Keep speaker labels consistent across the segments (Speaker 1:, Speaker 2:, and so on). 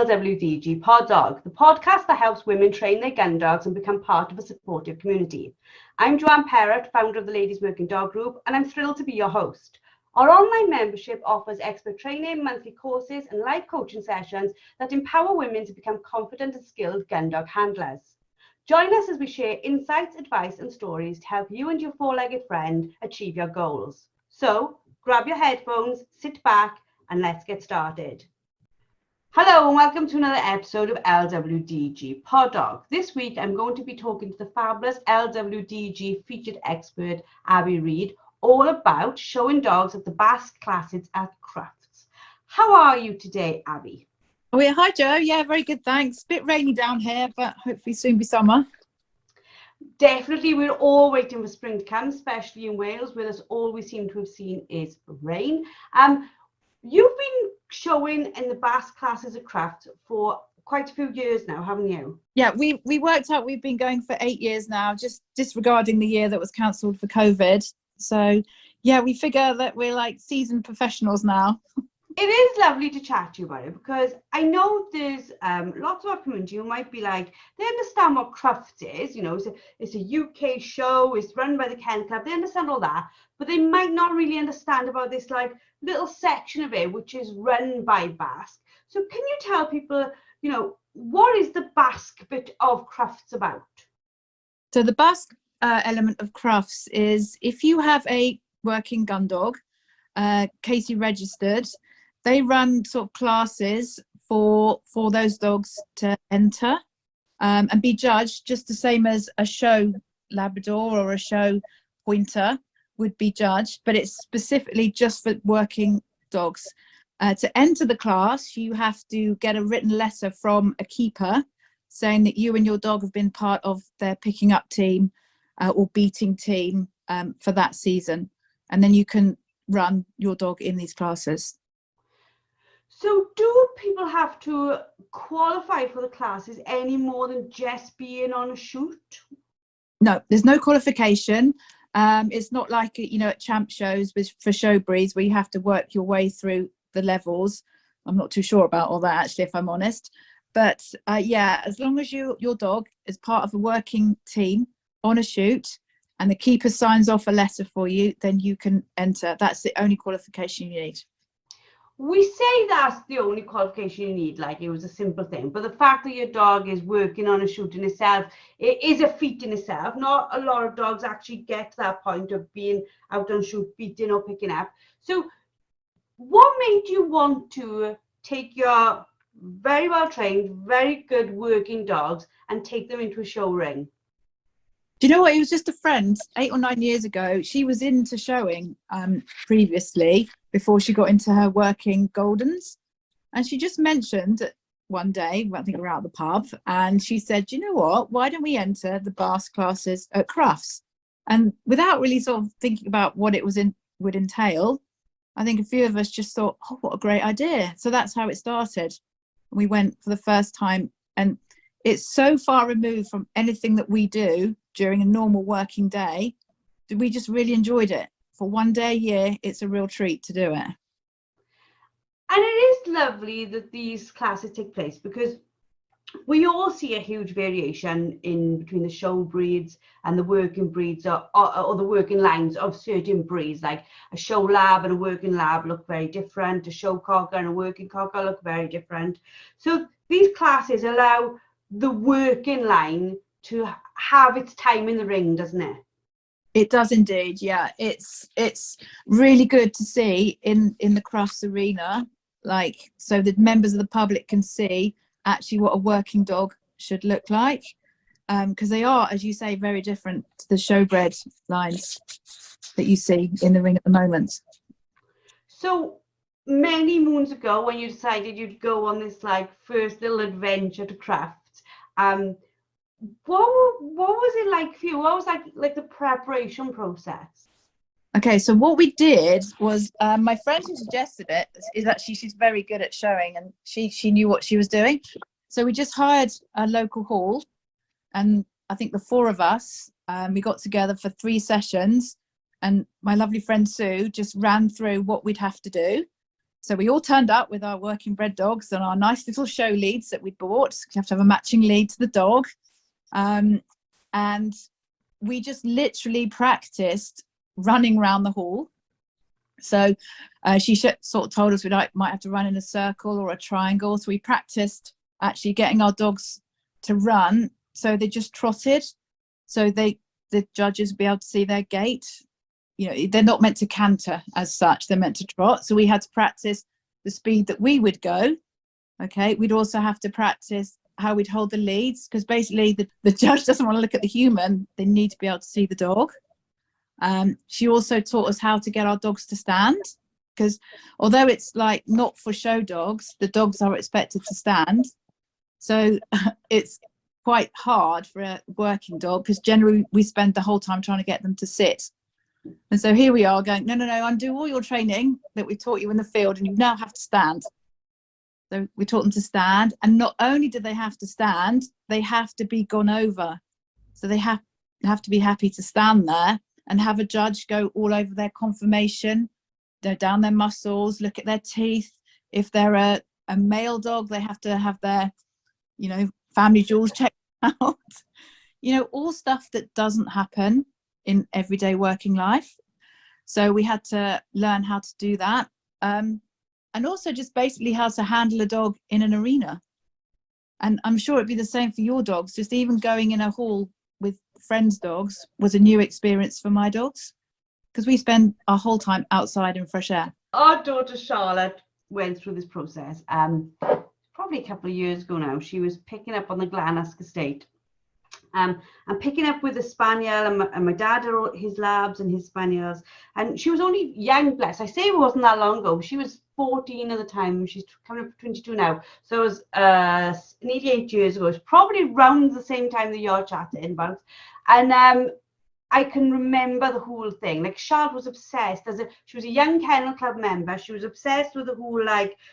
Speaker 1: LWDG Pod Dog, the podcast that helps women train their gun dogs and become part of a supportive community. I'm Joanne Perrott, founder of the Ladies Working Dog Group, and I'm thrilled to be your host. Our online membership offers expert training, monthly courses, and live coaching sessions that empower women to become confident and skilled gun dog handlers. Join us as we share insights, advice, and stories to help you and your four-legged friend achieve your goals. So, grab your headphones, sit back, and let's get started. Hello and welcome to another episode of LWDG Pod Dog. This week I'm going to be talking to the fabulous LWDG featured expert Abbie Reid all about showing dogs at the BASC classes at Crufts. How are you today, Abbie?
Speaker 2: Oh yeah, hi Joe. Yeah, very good, thanks. Bit rainy down here, but hopefully soon be summer.
Speaker 1: Definitely, we're all waiting for spring to come, especially in Wales, where that's all we seem to have seen is rain. You've been showing in the BASC classes at Crufts for quite a few years now, haven't you?
Speaker 2: Yeah, we worked out we've been going for 8 years now, just disregarding the year that was cancelled for COVID. So yeah, we figure that we're like seasoned professionals now.
Speaker 1: It is lovely to chat to you about it because I know there's lots of our community who might be like, they understand what Crufts is, you know, it's a UK show, it's run by the Kennel Club, they understand all that, but they might not really understand about this like little section of it which is run by BASC. So can you tell people, you know, what is the BASC bit of Crufts about?
Speaker 2: So the BASC element of Crufts is if you have a working gun dog, Casey registered, they run sort of classes for those dogs to enter and be judged just the same as a show Labrador or a show Pointer would be judged, but it's specifically just for working dogs. To enter the class, you have to get a written letter from a keeper saying that you and your dog have been part of their picking up team or beating team for that season. And then you can run your dog in these classes.
Speaker 1: So do people have to qualify for the classes any more than just being on a shoot?
Speaker 2: No, there's no qualification. It's not like, you know, at champ shows for show breeds where you have to work your way through the levels. I'm not too sure about all that, actually, if I'm honest. But yeah, as long as your dog is part of a working team on a shoot and the keeper signs off a letter for you, then you can enter. That's the only qualification you need.
Speaker 1: We say that's the only qualification you need, like it was a simple thing, but the fact that your dog is working on a shoot in itself, it is a feat in itself. Not a lot of dogs actually get to that point of being out on shoot, beating or picking up. So what made you want to take your very well trained, very good working dogs and take them into a show ring?
Speaker 2: Do you know what? It was just a friend 8 or 9 years ago. She was into showing previously before she got into her working Goldens. And she just mentioned one day, I think we were out at the pub, and she said, you know what, why don't we enter the BASC classes at Crufts? And without really sort of thinking about what it would entail, I think a few of us just thought, oh, what a great idea. So that's how it started. We went for the first time, and it's so far removed from anything that we do during a normal working day. We just really enjoyed it. For one day a year, it's a real treat to do it.
Speaker 1: And it is lovely that these classes take place because we all see a huge variation in between the show breeds and the working breeds or the working lines of certain breeds. Like a show lab and a working lab look very different. A show cocker and a working cocker look very different. So these classes allow the working line to have its time in the ring, doesn't it?
Speaker 2: It does indeed, yeah. It's really good to see in the Crufts arena, like, so that members of the public can see actually what a working dog should look like, because they are, as you say, very different to the showbred lines that you see in the ring at the moment. So
Speaker 1: many moons ago, when you decided you'd go on this like first little adventure to Crufts, what was it like for you? What was like the preparation process?
Speaker 2: Okay, so what we did was my friend who suggested it is actually, she's very good at showing and she knew what she was doing. So we just hired a local hall, and I think the 4 of us, we got together for 3 sessions, and my lovely friend Sue just ran through what we'd have to do. So we all turned up with our working bred dogs and our nice little show leads that we'd bought. You have to have a matching lead to the dog. And we just literally practiced running around the hall. So she sort of told us we might have to run in a circle or a triangle. So we practiced actually getting our dogs to run. So they just trotted. So the judges would be able to see their gait. You know, they're not meant to canter as such, they're meant to trot. So we had to practice the speed that we would go. Okay, we'd also have to practice how we'd hold the leads, because basically the judge doesn't want to look at the human, they need to be able to see the dog. She also taught us how to get our dogs to stand, because although it's like not for show dogs, the dogs are expected to stand. So it's quite hard for a working dog, because generally we spend the whole time trying to get them to sit. And so here we are going, no, undo all your training that we taught you in the field and you now have to stand. So we taught them to stand, and not only do they have to stand, they have to be gone over. So they have to be happy to stand there and have a judge go all over their conformation, down their muscles, look at their teeth. If they're a male dog, they have to have their, family jewels checked out. All stuff that doesn't happen in everyday working life. So we had to learn how to do that. And also just basically how to handle a dog in an arena. And I'm sure it'd be the same for your dogs. Just even going in a hall with friends' dogs was a new experience for my dogs, because we spend our whole time outside in fresh air.
Speaker 1: Our daughter Charlotte went through this process probably a couple of years ago now. She was picking up on the Glanasc estate. And picking up with a spaniel, and my dad had his labs and his spaniels, and she was only young, bless. I say it wasn't that long ago. She was 14 at the time. She's coming up to 22 now, so it was nearly 8 years ago. It's probably around the same time that you're chatting about. And I can remember the whole thing. Like, Charlotte was obsessed. She was a young kennel club member. She was obsessed with the whole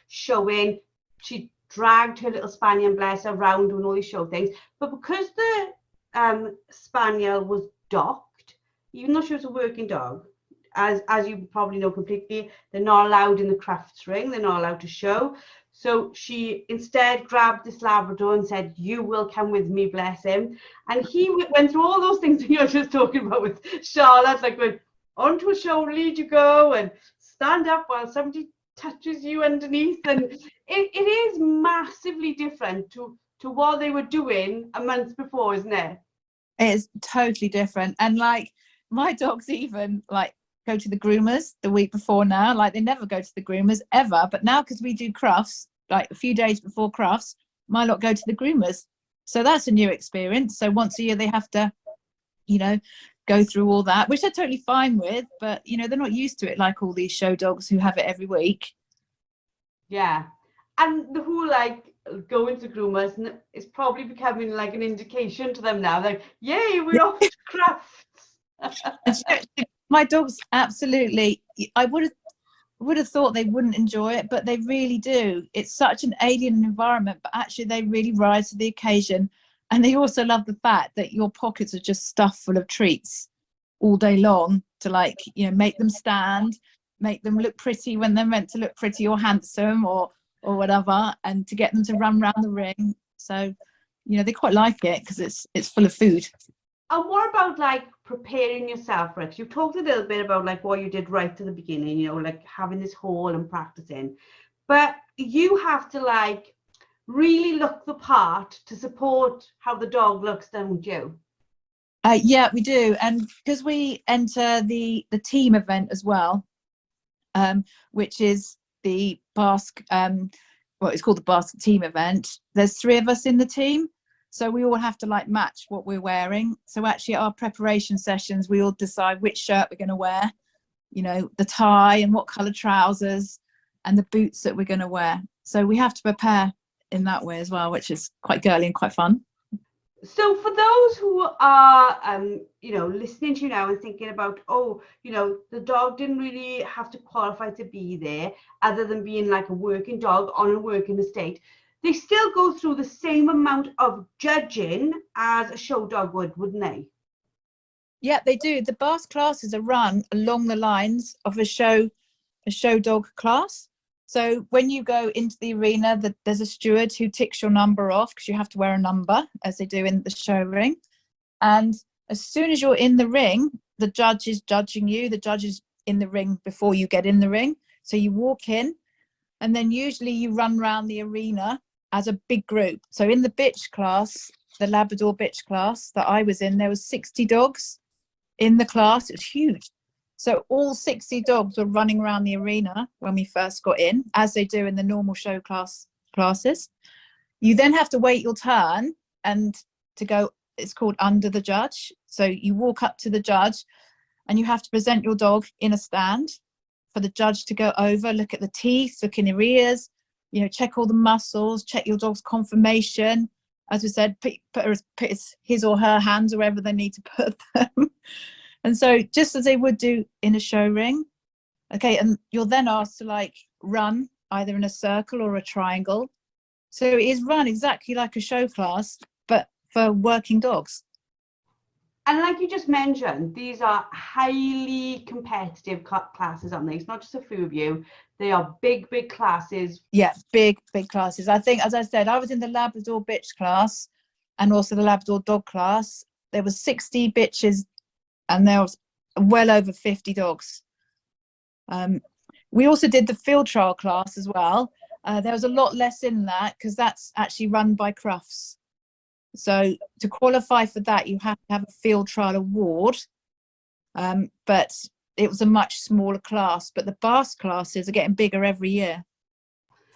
Speaker 1: showing. She dragged her little spaniel, bless her, around doing all these show things. But because the spaniel was docked, even though she was a working dog, as you probably know completely, they're not allowed in the Crufts ring, they're not allowed to show. So she instead grabbed this Labrador and said, "You will come with me," bless him. And he went through all those things that you're just talking about with Charlotte, like went onto a show lead you go and stand up while somebody touches you underneath. And it is massively different to what they were doing a month before, isn't it?
Speaker 2: It is totally different. And my dogs even go to the groomers the week before now. They never go to the groomers ever, but now because we do Crufts, a few days before Crufts, my lot go to the groomers. So that's a new experience. So once a year they have to go through all that, which they're totally fine with, but they're not used to it like all these show dogs who have it every week. Yeah.
Speaker 1: And the whole going to groomers is probably becoming an indication to them now, yay, we're off to Crufts.
Speaker 2: My dogs absolutely, I would have thought they wouldn't enjoy it, but they really do. It's such an alien environment, but actually they really rise to the occasion. And they also love the fact that your pockets are just stuffed full of treats all day long to make them stand, make them look pretty when they're meant to look pretty or handsome or whatever, and to get them to run around the ring. So they quite like it because it's full of food.
Speaker 1: And what about preparing yourself for it? You talked a little bit about what you did right to the beginning, having this hall and practicing, but you have to really look the part to support how the dog looks, don't you?
Speaker 2: Yeah, we do. And because we enter the team event as well, which is the BASC, it's called the BASC team event. There's 3 of us in the team, so we all have to match what we're wearing. So actually our preparation sessions, we all decide which shirt we're going to wear, the tie and what colour trousers and the boots that we're going to wear. So we have to prepare in that way as well, which is quite girly and quite fun.
Speaker 1: So for those who are, listening to you now and thinking about, the dog didn't really have to qualify to be there other than being a working dog on a working estate, they still go through the same amount of judging as a show dog would, wouldn't they?
Speaker 2: Yeah, they do. The BASC classes are run along the lines of a show dog class. So when you go into the arena, there's a steward who ticks your number off, because you have to wear a number, as they do in the show ring. And as soon as you're in the ring, the judge is judging you. The judge is in the ring before you get in the ring. So you walk in, and then usually you run around the arena as a big group. So in the bitch class, the Labrador bitch class that I was in, there was 60 dogs in the class. It was huge. So all 60 dogs were running around the arena when we first got in, as they do in the normal show classes. You then have to wait your turn and to go, it's called under the judge. So you walk up to the judge and you have to present your dog in a stand for the judge to go over, look at the teeth, look in your ears, you know, check all the muscles, check your dog's conformation. As we said, put his or her hands wherever they need to put them. And so just as they would do in a show ring. Okay, and you're then asked to like run either in a circle or a triangle. So it is run exactly like a show class, but for working dogs.
Speaker 1: And like you just mentioned, these are highly competitive classes, aren't they? It's not just a few of you. They are big, big classes.
Speaker 2: Yeah, big, big classes. I think, as I said, I was in the Labrador bitch class and also the Labrador dog class. There was 60 bitches and there was well over 50 dogs. We also did the field trial class as well. There was a lot less in that because that's actually run by Crufts. So to qualify for that, you have to have a field trial award, but it was a much smaller class. But the BASC classes are getting bigger every year.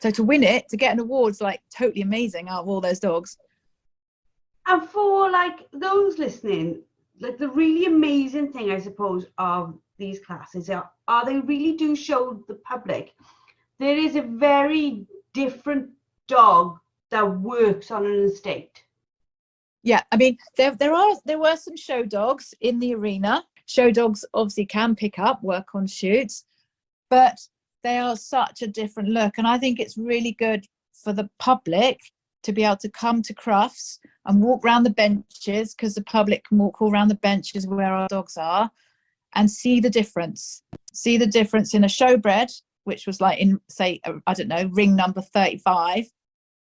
Speaker 2: So to win it, to get an award is like totally amazing out of all those dogs.
Speaker 1: And for like those listening, like the really amazing thing, I suppose, of these classes are they really do show the public there is a very different dog that works on an estate.
Speaker 2: Yeah, I mean, there were some show dogs in the arena. Show dogs obviously can pick up, work on shoots, but they are such a different look. And I think it's really good for the public to be able to come to Crufts and walk around the benches, because the public can walk all around the benches where our dogs are and see the difference. See the difference in a showbred, which was like in, say, I don't know, ring number 35,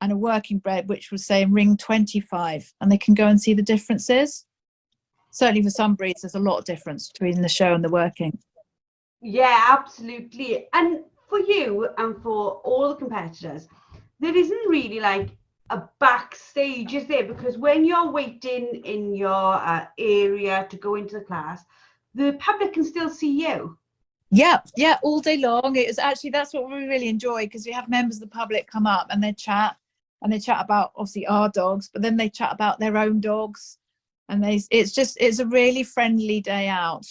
Speaker 2: and a working bred, which was say ring 25, and they can go and see the differences. Certainly for some breeds, there's a lot of difference between the show and the working.
Speaker 1: Yeah, absolutely. And for you and for all the competitors, there isn't really like a backstage, is there? Because when you're waiting in your area to go into the class, the public can still see you.
Speaker 2: Yeah, all day long. It is actually, that's what we really enjoy, because we have members of the public come up and they chat about obviously our dogs, but then they chat about their own dogs, and it's a really friendly day out.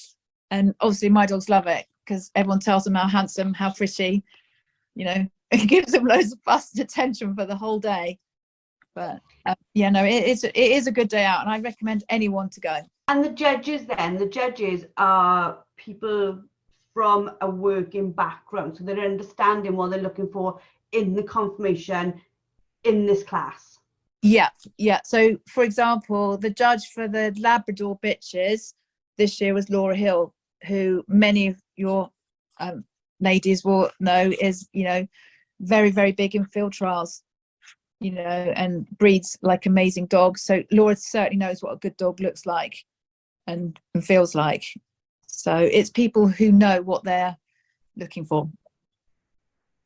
Speaker 2: And obviously my dogs love it, because everyone tells them how handsome, how pretty, you know, it gives them loads of fuss and attention for the whole day. But yeah, no, it is a good day out, and I recommend anyone to go.
Speaker 1: And the judges are people from a working background, so they're understanding what they're looking for in the confirmation in this class.
Speaker 2: Yeah. So for example, the judge for the Labrador bitches this year was Laura Hill, who many of your ladies will know is, you know, very, very big in field trials, you know, and breeds like amazing dogs. So Laura certainly knows what a good dog looks like and feels like. So it's people who know what they're looking for.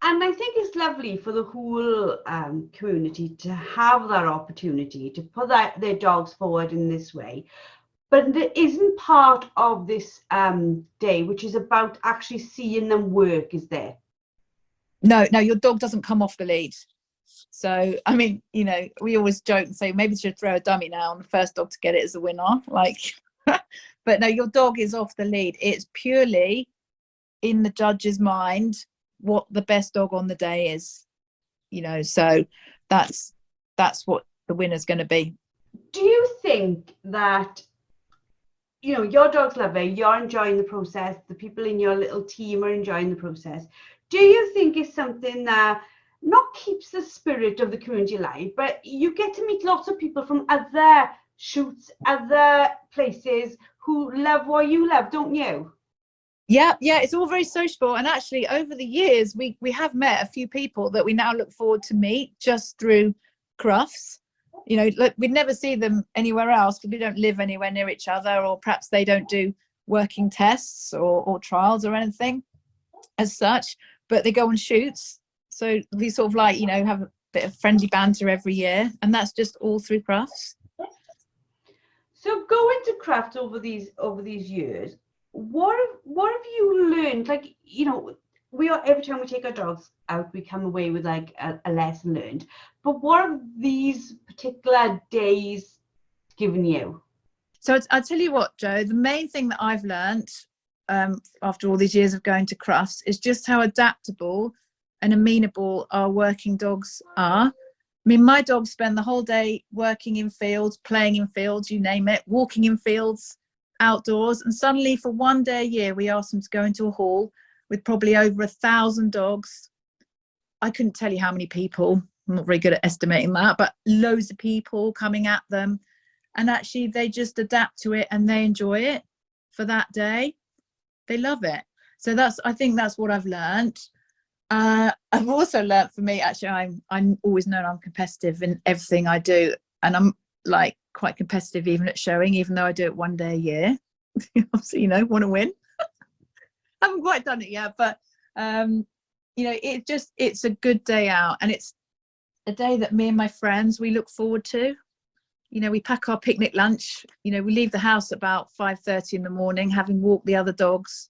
Speaker 1: And I think it's lovely for the whole community to have that opportunity to put their dogs forward in this way. But there isn't part of this day which is about actually seeing them work, is there?
Speaker 2: No, your dog doesn't come off the lead. So, I mean, you know, we always joke and say maybe you should throw a dummy now, and the first dog to get it is the winner. Like, but no, your dog is off the lead. It's purely in the judge's mind what the best dog on the day is, you know, so that's what the winner's going to be.
Speaker 1: Do you think that, you know, your dog's lovely, you're enjoying the process, the people in your little team are enjoying the process? Do you think it's something that not keeps the spirit of the community alive, but you get to meet lots of people from other shoots, other places who love what you love, don't you?
Speaker 2: Yeah, it's all very sociable. And actually, over the years, we have met a few people that we now look forward to meet just through Crufts. You know, like, we'd never see them anywhere else because we don't live anywhere near each other, or perhaps they don't do working tests or trials or anything as such, but they go on shoots. So we sort of like, you know, have a bit of friendly banter every year, and that's just all through Crufts.
Speaker 1: So going to Crufts over these years, what have you learned? Like, you know, every time we take our dogs out, we come away with like a lesson learned. But what have these particular days given you?
Speaker 2: So I'll tell you what, Joe, the main thing that I've learned after all these years of going to Crufts is just how adaptable and amenable our working dogs are. I mean, my dogs spend the whole day working in fields, playing in fields, you name it, walking in fields, outdoors. And suddenly for one day a year, we ask them to go into a hall with probably over 1,000 dogs. I couldn't tell you how many people. I'm not very good at estimating that, but loads of people coming at them. And actually they just adapt to it and they enjoy it for that day. They love it. So I think that's what I've learned. I've also learned, for me, actually, I'm always known I'm competitive in everything I do. And I'm like quite competitive even at showing, even though I do it one day a year. Obviously, you know, want to win. I haven't quite done it yet, but you know, it's a good day out, and it's a day that me and my friends, we look forward to. You know, we pack our picnic lunch, you know, we leave the house about 5:30 in the morning, having walked the other dogs,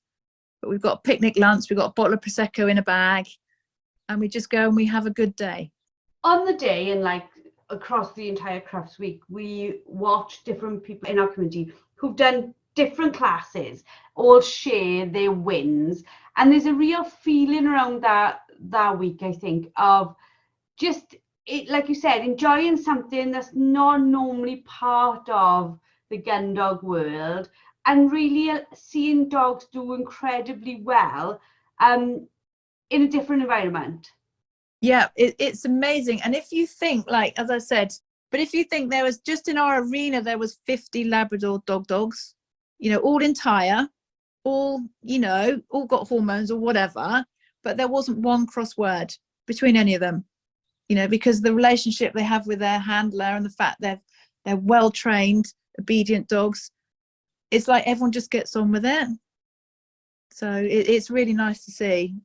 Speaker 2: but we've got a picnic lunch, we've got a bottle of Prosecco in a bag, and we just go and we have a good day.
Speaker 1: On the day, and like across the entire Crufts week, we watch different people in our community who've done different classes all share their wins, and there's a real feeling around that week, I think, of just it, like you said, enjoying something that's not normally part of the gun dog world, and really seeing dogs do incredibly well in a different environment.
Speaker 2: Yeah, it's amazing. And if you think, like, as I said, but if you think there was just in our arena, there was 50 Labrador dogs, you know, all entire, all, you know, all got hormones or whatever, but there wasn't one cross word between any of them. You know, because the relationship they have with their handler and the fact they're well trained, obedient dogs, it's like everyone just gets on with it. So it's really nice to see.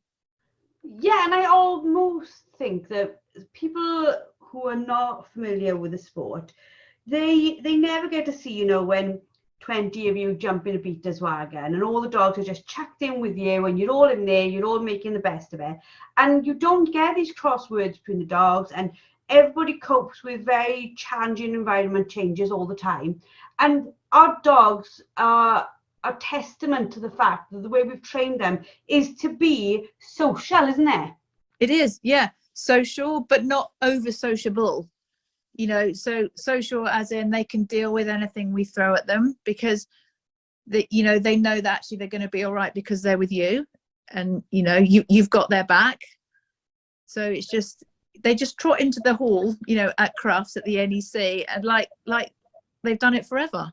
Speaker 1: Yeah, and I almost think that people who are not familiar with the sport, they never get to see, you know, when 20 of you jump in a beater's wagon and all the dogs are just chucked in with you and you're all in there, you're all making the best of it. And you don't get these crosswords between the dogs, and everybody copes with very challenging environment changes all the time. And our dogs are a testament to the fact that the way we've trained them is to be social, isn't it?
Speaker 2: It is, yeah. Social, but not over sociable. You know, so social as in they can deal with anything we throw at them, because you know, they know that actually they're going to be all right because they're with you, and you know, you've got their back. So it's just, they just trot into the hall, you know, at Crufts at the NEC, and like they've done it forever.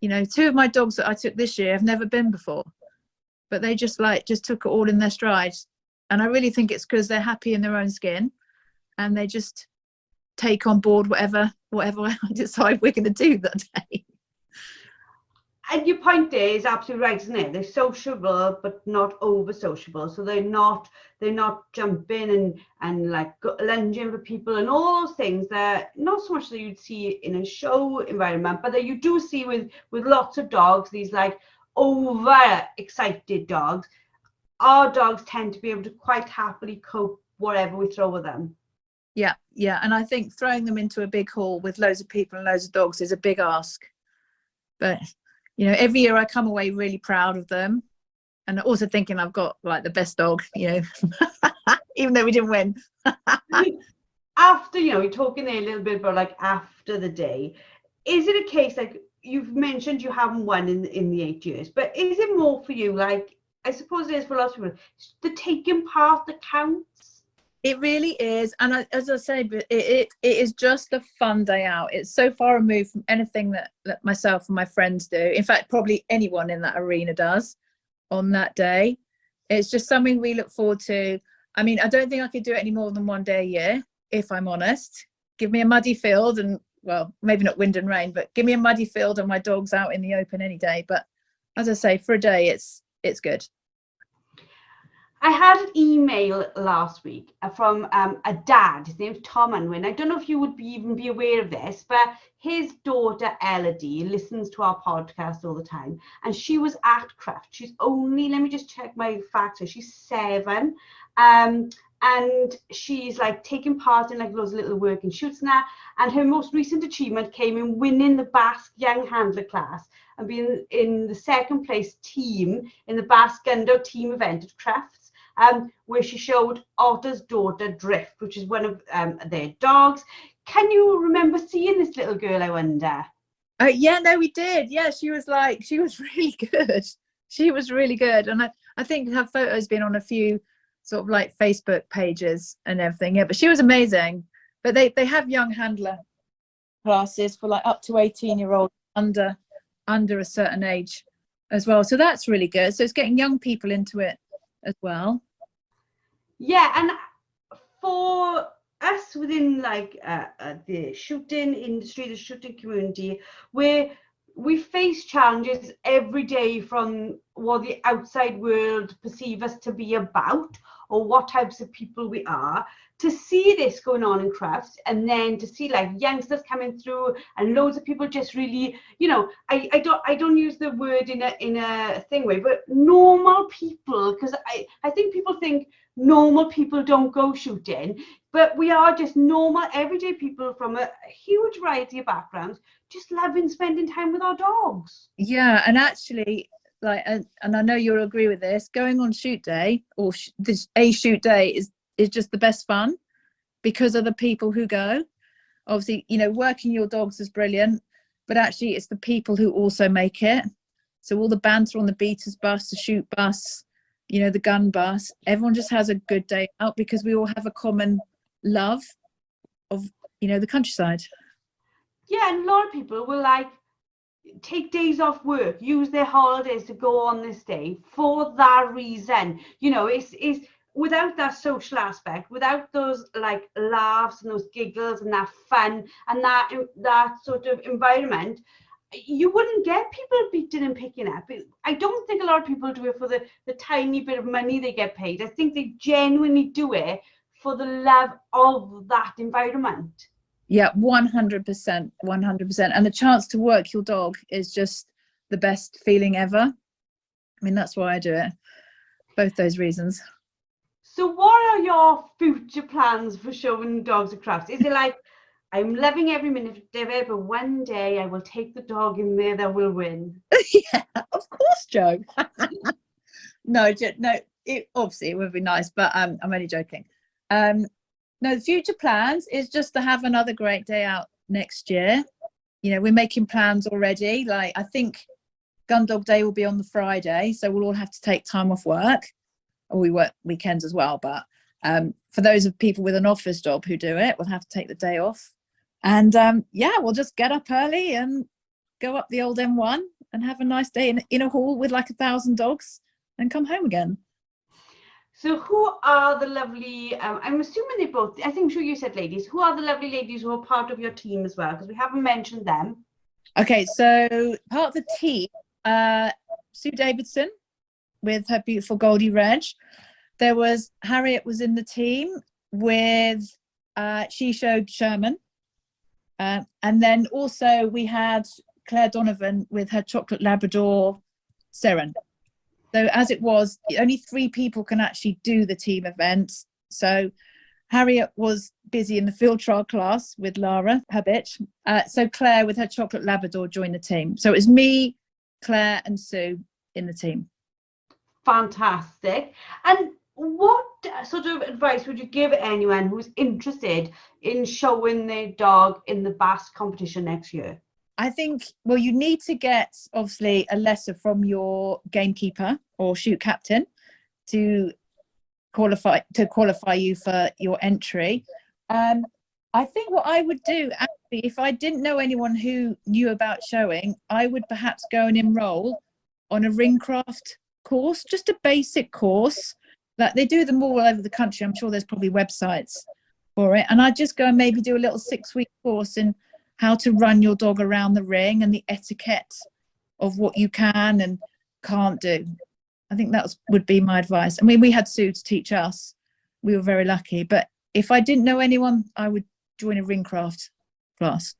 Speaker 2: You know, 2 of my dogs that I took this year have never been before, but they just took it all in their stride. And I really think it's because they're happy in their own skin, and they just take on board whatever I decide we're going to do that day.
Speaker 1: And your point there is absolutely right, isn't it? They're sociable, but not over sociable. So they're not jumping and like lunging for people and all those things that not so much that you'd see in a show environment, but that you do see with lots of dogs, these like over excited dogs. Our dogs tend to be able to quite happily cope whatever we throw at them.
Speaker 2: Yeah, and I think throwing them into a big hall with loads of people and loads of dogs is a big ask. But you know, every year I come away really proud of them, and also thinking I've got like the best dog, you know, even though we didn't win.
Speaker 1: After, you know, you're talking there a little bit about like after the day, is it a case like you've mentioned you haven't won in the 8 years, but is it more for you, like I suppose it is for lots of people, the taking part that counts?
Speaker 2: It really is. And as I say, but it is just a fun day out. It's so far removed from anything that myself and my friends do. In fact, probably anyone in that arena does. on that day. It's just something we look forward to. I mean, I don't think I could do it any more than one day a year, if I'm honest. Give me a muddy field and, well, maybe not wind and rain, but give me a muddy field and my dog's out in the open any day. But as I say, for a day, it's good.
Speaker 1: I had an email last week from a dad. His name's Tom Unwin. I don't know if you would even be aware of this, but his daughter Elodie listens to our podcast all the time, and she was at Crufts. She's only, let me just check my facts here, she's 7, and she's like taking part in like loads of little working shoots now, and her most recent achievement came in winning the BASC Young Handler class and being in the second place team in the BASC Gundog team event at Crufts, where she showed Otter's daughter Drift, which is one of their dogs. Can you remember seeing this little girl, I wonder?
Speaker 2: Yeah, no, we did. Yeah, she was really good. She was really good. And I think her photo's been on a few sort of like Facebook pages and everything. Yeah, but she was amazing. But they have young handler classes for like up to 18-year-olds under a certain age as well. So that's really good. So it's getting young people into it as well.
Speaker 1: Yeah, and for us within like the shooting industry, the shooting community, where we face challenges every day from what the outside world perceive us to be about, or what types of people we are, to see this going on in Crufts, and then to see like youngsters coming through and loads of people just really, you know, I don't use the word in a thing way, but normal people, because I think people think normal people don't go shooting, but we are just normal everyday people from a huge variety of backgrounds, just loving spending time with our dogs.
Speaker 2: Yeah, and actually, like, and I know you'll agree with this, going on shoot day or a shoot day is just the best fun because of the people who go. Obviously, you know, working your dogs is brilliant, but actually it's the people who also make it. So all the banter on the beaters bus, the shoot bus, you know, the gun bus, everyone just has a good day out because we all have a common love of, you know, the countryside.
Speaker 1: Yeah, and a lot of people will like take days off work, use their holidays to go on this day for that reason. You know, it's without that social aspect, without those like laughs and those giggles and that fun and that sort of environment, you wouldn't get people beating and picking up. I don't think a lot of people do it for the tiny bit of money they get paid. I think they genuinely do it for the love of that environment.
Speaker 2: Yeah, 100%, 100%. And the chance to work your dog is just the best feeling ever. I mean, that's why I do it. Both those reasons.
Speaker 1: So what are your future plans for showing dogs at Crufts? Is it like, I'm loving every minute of it, but one day I will take the dog in there that will win?
Speaker 2: Yeah, of course, Joe. No, obviously it would be nice, but I'm only joking. No, the future plans is just to have another great day out next year. You know, we're making plans already. Like, I think Gundog Day will be on the Friday, so we'll all have to take time off work. Or we work weekends as well, but for those of people with an office job who do it, we'll have to take the day off. And yeah, we'll just get up early and go up the old M1 and have a nice day in a hall with like 1,000 dogs and come home again.
Speaker 1: So who are the lovely, I'm assuming they both, I think sure you said ladies, who are the lovely ladies who are part of your team as well? Because we haven't mentioned them.
Speaker 2: Okay, so part of the team, Sue Davidson with her beautiful Goldie Reg. There was Harriet was in the team with She Showed Sherman. And then also we had Claire Donovan with her chocolate Labrador Seren. So as it was, only 3 people can actually do the team events. So Harriet was busy in the field trial class with Lara, her bitch. So Claire with her chocolate Labrador joined the team. So it was me, Claire and Sue in the team.
Speaker 1: Fantastic. And what sort of advice would you give anyone who's interested in showing their dog in the BASC competition next year?
Speaker 2: I think, well, you need to get obviously a letter from your gamekeeper or shoot captain to qualify you for your entry. I think what I would do, actually, if I didn't know anyone who knew about showing, I would perhaps go and enroll on a ringcraft course, just a basic course. Like they do them all over the country. I'm sure there's probably websites for it. And I'd just go and maybe do a little 6-week course in how to run your dog around the ring and the etiquette of what you can and can't do. I think that would be my advice. I mean, we had Sue to teach us. We were very lucky. But if I didn't know anyone, I would join a ring craft class.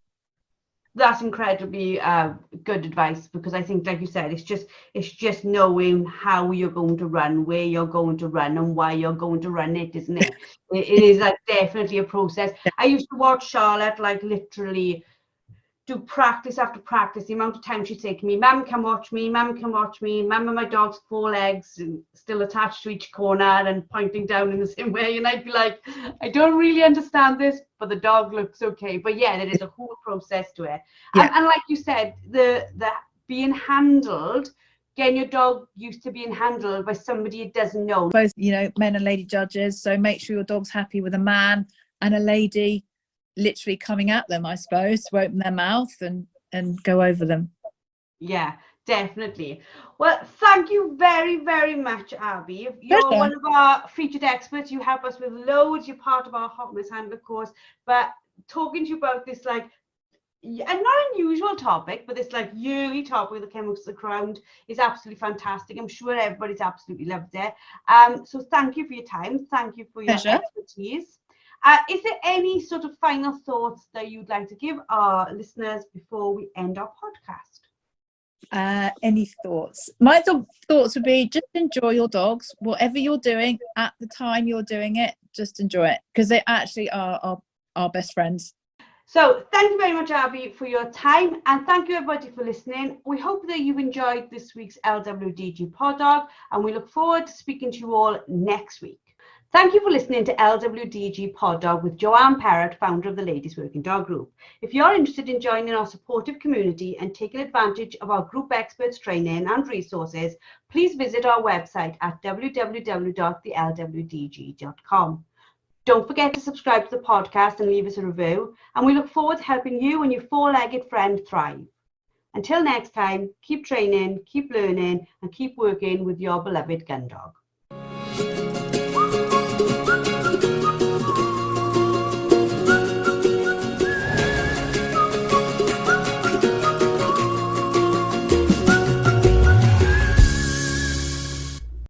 Speaker 1: That's incredibly good advice, because I think, like you said, it's just knowing how you're going to run, where you're going to run, and why you're going to run it, isn't it? It is like definitely a process. I used to watch Charlotte like literally do practice after practice. The amount of time she'd say to me, "Mum, come watch me, Mum, come watch me, Mum, and my dog's 4 legs and still attached to each corner and pointing down in the same way." And I'd be like, I don't really understand this, but the dog looks okay. But yeah, there is a whole process to it.
Speaker 2: Yeah.
Speaker 1: And like you said, the being handled, getting your dog used to being handled by somebody it doesn't know.
Speaker 2: Both, you know, men and lady judges. So make sure your dog's happy with a man and a lady literally coming at them, I suppose, to open their mouth and go over them.
Speaker 1: Yeah, definitely. Well, thank you very, very much, Abbie. You're
Speaker 2: Pleasure.
Speaker 1: one of our featured experts. You help us with loads. You're part of our hot mess handler course. But talking to you about this, like, and not unusual topic, but this like yearly topic that came up to the ground is absolutely fantastic. I'm sure everybody's absolutely loved it. So thank you for your time. Thank you for your
Speaker 2: Pleasure.
Speaker 1: expertise. Is there any sort of final thoughts that you'd like to give our listeners before we end our podcast?
Speaker 2: Any thoughts? My thoughts would be just enjoy your dogs, whatever you're doing at the time you're doing it, just enjoy it, because they actually are our best friends.
Speaker 1: So thank you very much, Abbie, for your time, and thank you everybody for listening. We hope that you've enjoyed this week's LWDG Pod Dog, and we look forward to speaking to you all next week. Thank you for listening to LWDG Pod Dog with Joanne Parrott, founder of the Ladies Working Dog Group. If you're interested in joining our supportive community and taking advantage of our group experts training and resources, please visit our website at www.thelwdg.com. Don't forget to subscribe to the podcast and leave us a review, and we look forward to helping you and your 4-legged friend thrive. Until next time, keep training, keep learning, and keep working with your beloved gun dog.